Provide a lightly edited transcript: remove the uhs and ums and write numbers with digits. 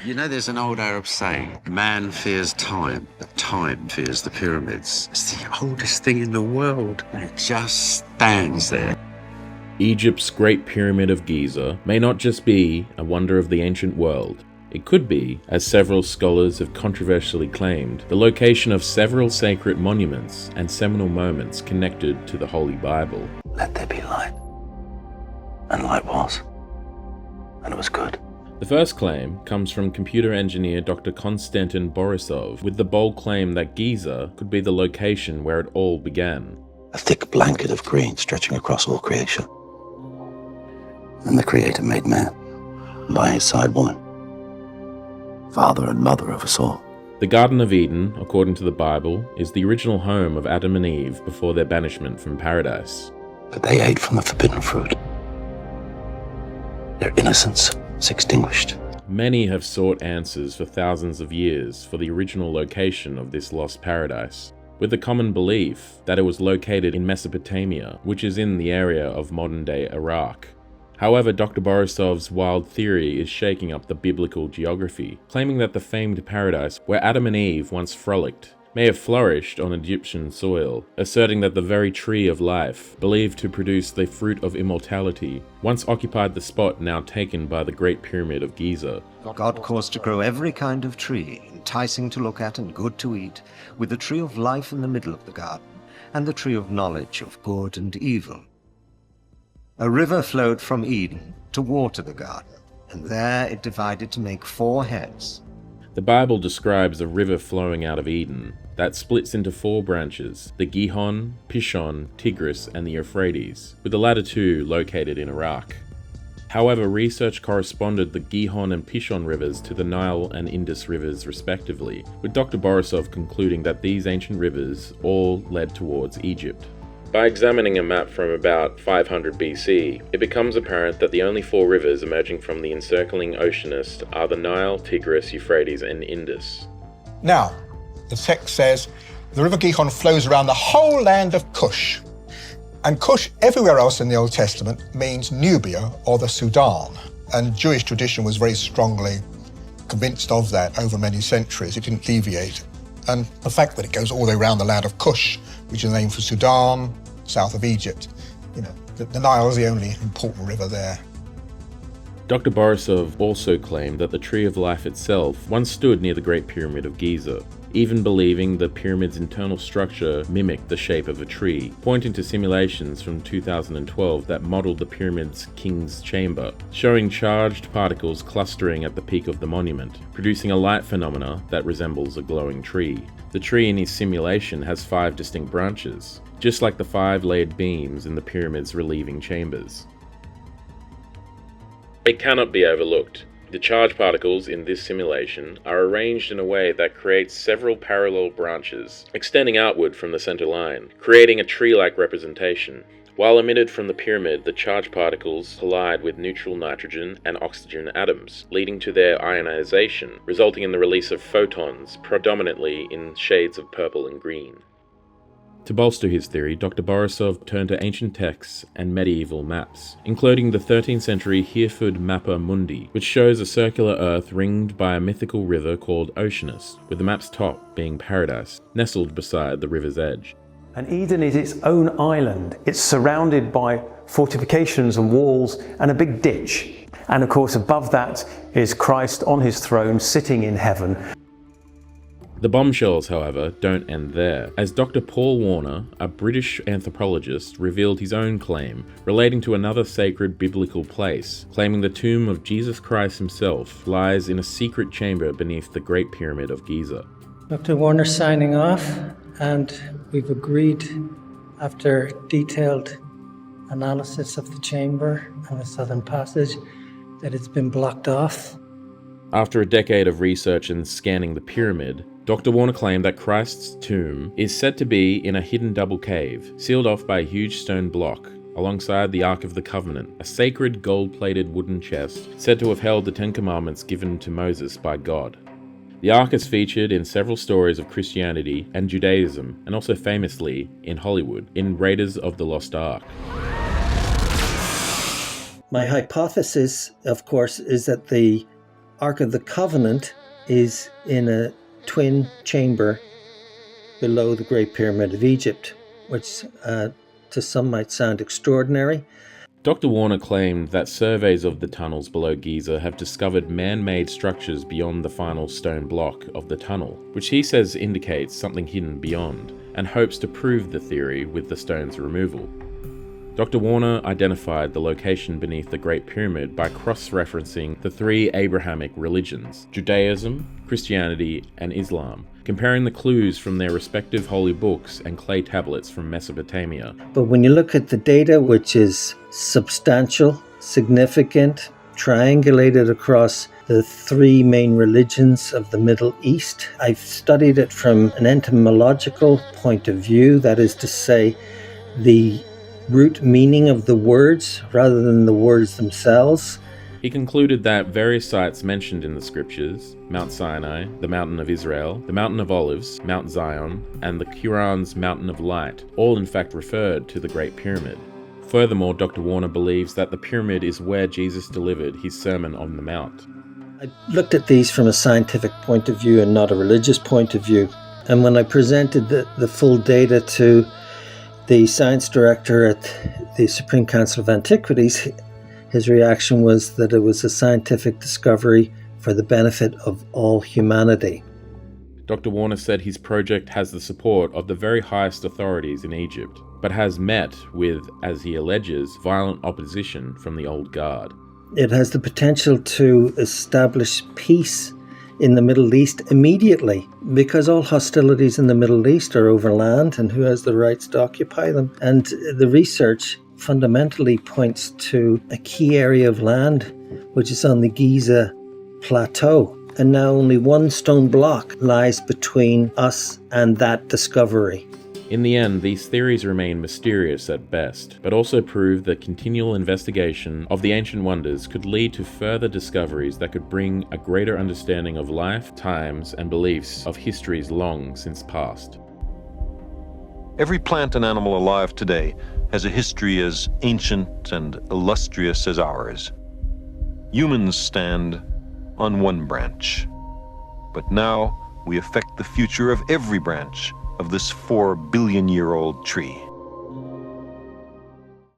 You know, there's an old Arab saying, man fears time, but time fears the pyramids. It's the oldest thing in the world, and it just stands there. Egypt's Great Pyramid of Giza may not just be a wonder of the ancient world. It could be, as several scholars have controversially claimed, the location of several sacred monuments and seminal moments connected to the Holy Bible. Let there be light. And light was. And it was good. The first claim comes from computer engineer Dr. Konstantin Borisov, with the bold claim that Giza could be the location where it all began. A thick blanket of green stretching across all creation. And the Creator made man, and by his side woman, father and mother of us all. The Garden of Eden, according to the Bible, is the original home of Adam and Eve before their banishment from paradise. But they ate from the forbidden fruit. Their innocence was extinguished. Many have sought answers for thousands of years for the original location of this lost paradise, with the common belief that it was located in Mesopotamia, which is in the area of modern-day Iraq. However, Dr. Borisov's wild theory is shaking up the biblical geography, claiming that the famed paradise where Adam and Eve once frolicked may have flourished on Egyptian soil, asserting that the very tree of life, believed to produce the fruit of immortality, once occupied the spot now taken by the Great Pyramid of Giza. God caused to grow every kind of tree, enticing to look at and good to eat, with the tree of life in the middle of the garden, and the tree of knowledge of good and evil. A river flowed from Eden to water the garden, and there it divided to make 4 heads. The Bible describes a river flowing out of Eden that splits into 4 branches, the Gihon, Pishon, Tigris, and the Euphrates, with the latter 2 located in Iraq. However, research corresponded the Gihon and Pishon rivers to the Nile and Indus rivers respectively, with Dr. Borisov concluding that these ancient rivers all led towards Egypt. By examining a map from about 500 BC, it becomes apparent that the only 4 rivers emerging from the encircling oceanus are the Nile, Tigris, Euphrates, and Indus. Now, the text says, the river Gihon flows around the whole land of Cush. And Cush, everywhere else in the Old Testament, means Nubia or the Sudan. And Jewish tradition was very strongly convinced of that over many centuries. It didn't deviate. And the fact that it goes all the way around the land of Cush, which is named for Sudan, south of Egypt. The Nile is the only important river there. Dr. Borisov also claimed that the Tree of Life itself once stood near the Great Pyramid of Giza, even believing the pyramid's internal structure mimicked the shape of a tree, pointing to simulations from 2012 that modeled the pyramid's king's chamber, showing charged particles clustering at the peak of the monument, producing a light phenomena that resembles a glowing tree. The tree in his simulation has 5 distinct branches, just like the 5 layered beams in the pyramid's relieving chambers. It cannot be overlooked. The charged particles in this simulation are arranged in a way that creates several parallel branches, extending outward from the center line, creating a tree-like representation. While emitted from the pyramid, the charged particles collide with neutral nitrogen and oxygen atoms, leading to their ionization, resulting in the release of photons, predominantly in shades of purple and green. To bolster his theory, Dr. Borisov turned to ancient texts and medieval maps, including the 13th century Hereford Mappa Mundi, which shows a circular earth ringed by a mythical river called Oceanus, with the map's top being paradise, nestled beside the river's edge. And Eden is its own island. It's surrounded by fortifications and walls and a big ditch. And of course, above that is Christ on his throne, sitting in heaven. The bombshells, however, don't end there, as Dr. Paul Warner, a British anthropologist, revealed his own claim relating to another sacred biblical place, claiming the tomb of Jesus Christ himself lies in a secret chamber beneath the Great Pyramid of Giza. Dr. Warner signing off, and we've agreed, after detailed analysis of the chamber and the southern passage, that it's been blocked off. After a decade of research and scanning the pyramid, Dr. Warner claimed that Christ's tomb is said to be in a hidden double cave, sealed off by a huge stone block, alongside the Ark of the Covenant, a sacred gold-plated wooden chest said to have held the 10 Commandments given to Moses by God. The Ark is featured in several stories of Christianity and Judaism, and also famously in Hollywood, in Raiders of the Lost Ark. My hypothesis, of course, is that the Ark of the Covenant is in a twin chamber below the Great Pyramid of Egypt, which to some might sound extraordinary. Dr. Warner claimed that surveys of the tunnels below Giza have discovered man-made structures beyond the final stone block of the tunnel, which he says indicates something hidden beyond, and hopes to prove the theory with the stone's removal. Dr. Warner identified the location beneath the Great Pyramid by cross-referencing the three Abrahamic religions, Judaism, Christianity, and Islam, comparing the clues from their respective holy books and clay tablets from Mesopotamia. But when you look at the data, which is substantial, significant, triangulated across the three main religions of the Middle East, I've studied it from an etymological point of view, that is to say, the root meaning of the words rather than the words themselves. He concluded that various sites mentioned in the scriptures, Mount Sinai, the Mountain of Israel, the Mountain of Olives, Mount Zion, and the Quran's Mountain of Light, all in fact referred to the Great Pyramid. Furthermore, Dr. Warner believes that the pyramid is where Jesus delivered his Sermon on the Mount. I looked at these from a scientific point of view and not a religious point of view. And when I presented the full data to the science director at the Supreme Council of Antiquities, his reaction was that it was a scientific discovery for the benefit of all humanity. Dr. Warner said his project has the support of the very highest authorities in Egypt, but has met with, as he alleges, violent opposition from the old guard. It has the potential to establish peace in the Middle East immediately, because all hostilities in the Middle East are over land and who has the rights to occupy them. And the research fundamentally points to a key area of land which is on the Giza plateau. And now only one stone block lies between us and that discovery. In the end, these theories remain mysterious at best, but also prove that continual investigation of the ancient wonders could lead to further discoveries that could bring a greater understanding of life, times, and beliefs of histories long since past. Every plant and animal alive today has a history as ancient and illustrious as ours. Humans stand on one branch, but now we affect the future of every branch of this 4 billion-year-old tree.